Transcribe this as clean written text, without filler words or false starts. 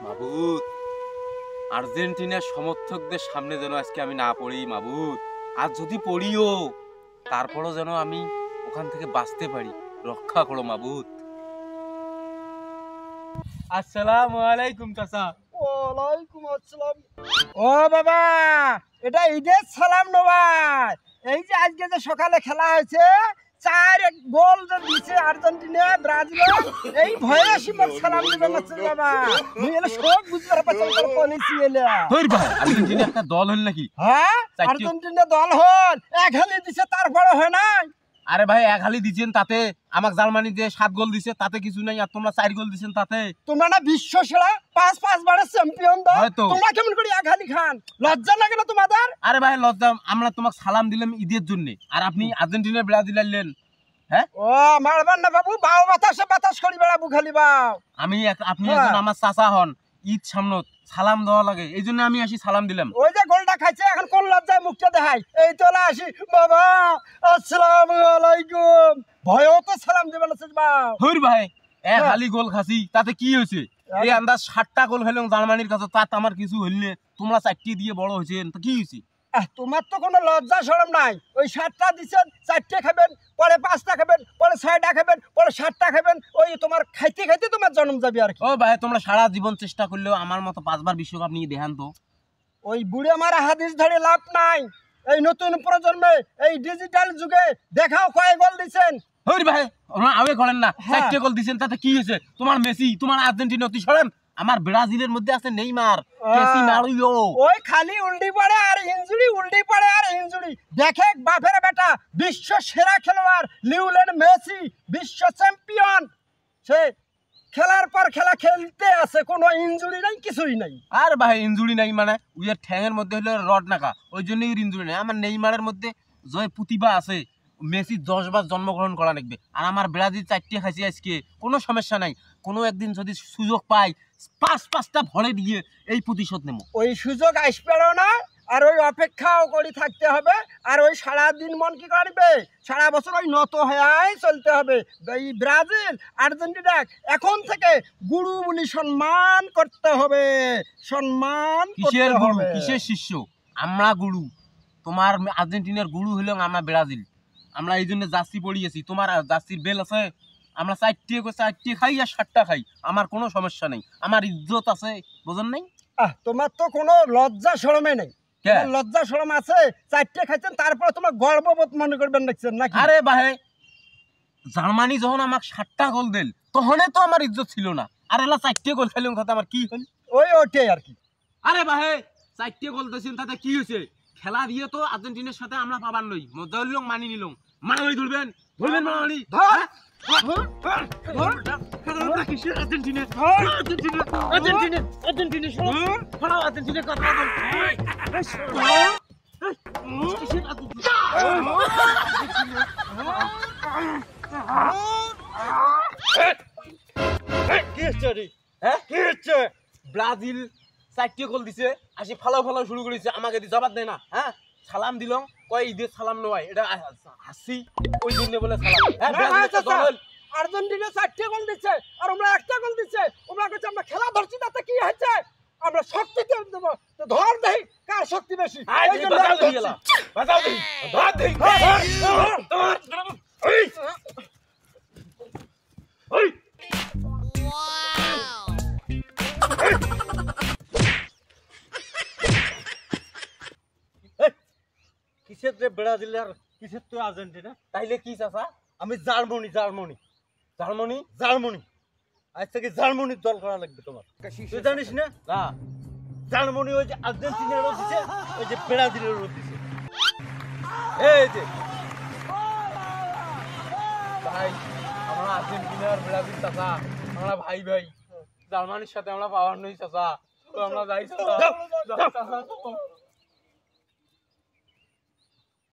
মাবুদ, আর্জেন্টিনার সমর্থকদের সামনে যেন আজকে আমি না পড়ি মাবুদ। আর যদি পড়িও তারপরও যেন আমি ওখান থেকে বাঁচতে পারি, রক্ষা করো মাবুদ। আসসালামু আলাইকুম চাচা। ওয়ালাইকুম আসসালাম। ও বাবা, এটা ঈদের সালাম নয়। এই যে আজকে যে সকালে খেলা হয়েছে, 4 গোল যে দিছে আর্জেন্টিনা ব্রাজিল, এই ভয়ে সিমক সালাম দিবেন না বাবা। মুই এলে সব বুঝবার পাচ্ছি তোর পলিসি এলে। হই ভাই, আর্জেন্টিনা একটা দল হল নাকি? হ্যাঁ, আর্জেন্টিনা দল হল, এক হালি দিছে তারপরে হয় নাই। আরে ভাই, এক হালি দিছেন তাতে আমাক জার্মানি যে 7 গোল দিছে তাতে কিছু নাই, আর তোমরা 4 গোল দিছেন তাতে। তোমরা না বিশ্ব সেরা 5 বারের চ্যাম্পিয়ন দল, তোমরা কেমন করে এক হালি খান? লজ্জা লাগে না তোমাদের? আরে ভাই লজ্জা, আমরা তোমাকে সালাম দিলাম ঈদের জন্য, আর আপনি আর্জেন্টিনা ব্রাজিল আনলেন। হ্যাঁ ও মারবার না বাবু, বাও বাতাসে বাতাস করি বেড়া বুখালি বাও। আপনি একজন আমার চাচা হন, ঈদ সামনত সালাম দেওয়া লাগে, এই জন্য আমি আসি সালাম দিলাম। ওই যে গোলটা খাইছে এখন কোন লজ্জায় মুখটা দেখাই, এই তোলা আসি বাবা আসসালামু আলাইকুম, ভয়ও তো সালাম দিবেন না বাবা। হইর ভাই, এক হালি গোল খাসি তাতে কি হয়েছে? এই আন্দাজ 7টা গোল খেলাম জার্মানির কাছে, তাতে আমার কিছু হইলে তোমরা 4টি দিয়ে বড় হয়েছেন, তো কি হয়েছে? তোমার তো কোনো লজ্জা শরম নাই। ওই 7টা দিচ্ছেন, 4টে খাবেন, পরে 5টা খাবেন, পরে 6টা খাবেন, পরে 7টা খাবেন, ওই তোমার খাইতে খাইতে তোমার জন্ম যাবে আর কি। ও ভাই, তোমরা সারা জীবন চেষ্টা করলেও আমার মতো 5বার বিশ্বকাপ নিয়ে দেখান তো। ওই বুড়ে মারা হাদিস ধরে লাভ নাই। এই নতুন প্রজন্মে এই ডিজিটাল যুগে দেখাও কয় গোল দিচ্ছেন। হইর ভাই, আগে করেন না, 4টে গোল দিচ্ছেন তাতে কি হয়েছে? তোমার মেসি, তোমার আর্জেন্টিনা অতি সরেন, আমার ব্রাজিলের মধ্যে আছে নেইমার, মেসি মারিও। ওই খালি উল্টি পড়ে আর ইনজুরি, উল্টি পড়ে আর ইনজুরি। দেখে বাপের বেটা বিশ্ব সেরা খেলোয়াড় লিওনেল মেসি, বিশ্ব চ্যাম্পিয়ন, সে খেলার পর খেলা খেলতে আছে, কোনো ইনজুরি নাই, কিছুই নাই। আর ভাই ইনজুরি নাই মানে উইয়ার ঠ্যাঙের মধ্যে হলো রড নাকা, ওই জন্যই ইনজুরি নাই। আমার নেইমারের মধ্যে জয় প্রতিভা আছে, মেসি 10 বার জন্মগ্রহণ করা লাগবে, আর আমার ব্রাজিল 4টে খাইছে আজকে, কোনো সমস্যা নাই। কোনো একদিন যদি সুযোগ পাই 5-5টা ভরে দিয়ে এই প্রতিশোধ নেব। ওই সুযোগ আসবেও না, আর ওই অপেক্ষাও করে থাকতে হবে, আর ওই সারাদিন মন কি করবে, সারা বছর ওই নত হয়ে চলতে হবে। এই ব্রাজিল আর্জেন্টিনা এখন থেকে গুরু বলি সম্মান করতে হবে, সম্মান কিসের গুরু, কিসের শিষ্য? আমরা গুরু, তোমার আর্জেন্টিনার গুরু হইল আমরা ব্রাজিল। আমরা এই জন্য জার্সি পরিয়েছি, তোমার জার্সির বেল আছে, আমরা 4টে খাই আর 7টা খাই, আমার কোনো সমস্যা নেই, আমার ইজ্জত আছে, বোঝেন নাই? তোমার তো কোনো লজ্জা শরমে নেই। লজ্জা শরম আছে? 4টে খাইছেন তারপরে তোমার গর্ববোধ মনে করবেন দেখছেন নাকি? আরে ভাই, জার্মানি যখন আমাকে 7টা গোল দিল তখনই তো আমার ইজ্জত ছিল না, আর এলা 4টে গোল খেলাম তাতে আমার কি হল? ওইটাই আর কি। আরে ভাই, 4টে গোল দিয়েছেন তাতে কি হয়েছে? খেলা দিয়ে তো আর্জেন্টিনার সাথে আমরা পাবার নই, মজা হইল মানি নিলাম। মারামারি ধরবেন মারামারি, ব্রাজিল 4টে গোল দিছে, আসি ফালাও শুরু করেছে, আমাকে জবাব দেয় না। হ্যাঁ, সালাম দিলাম, কয় ঈদের সালাম নয়, এটা হাসি, ওই জন্য বলে সালাম। আর্জেন্টিনা 4টে গোল দিচ্ছে আর আমরা 1টা গোল দিচ্ছে, ওরা কাছে আমরা খেলা ধরছি, তাতে কি হয়েছে? আমরা শক্তি দেব, তো ধর দেই কার শক্তি বেশি। কিসের যে ব্রাজিল আর কিসের তো আর্জেন্টিনা? তাইলে কি চাচা? আমি জার্মানি আজ থেকে জার্মানির দল করা লাগবে তোমার। তুই জানিস না? না। জার্মানি ওই যে আর্জেন্টিনারও দিছে, ওই যে ব্রাজিলেরও দিছে। এই যে ভাই, আমরা আর্জেন্টিনার ব্রাজিল চাচা, আমরা ভাই ভাই, জার্মানির সাথে আমরা পাওয়ার নই চাচা, আমরা যাই চাচা।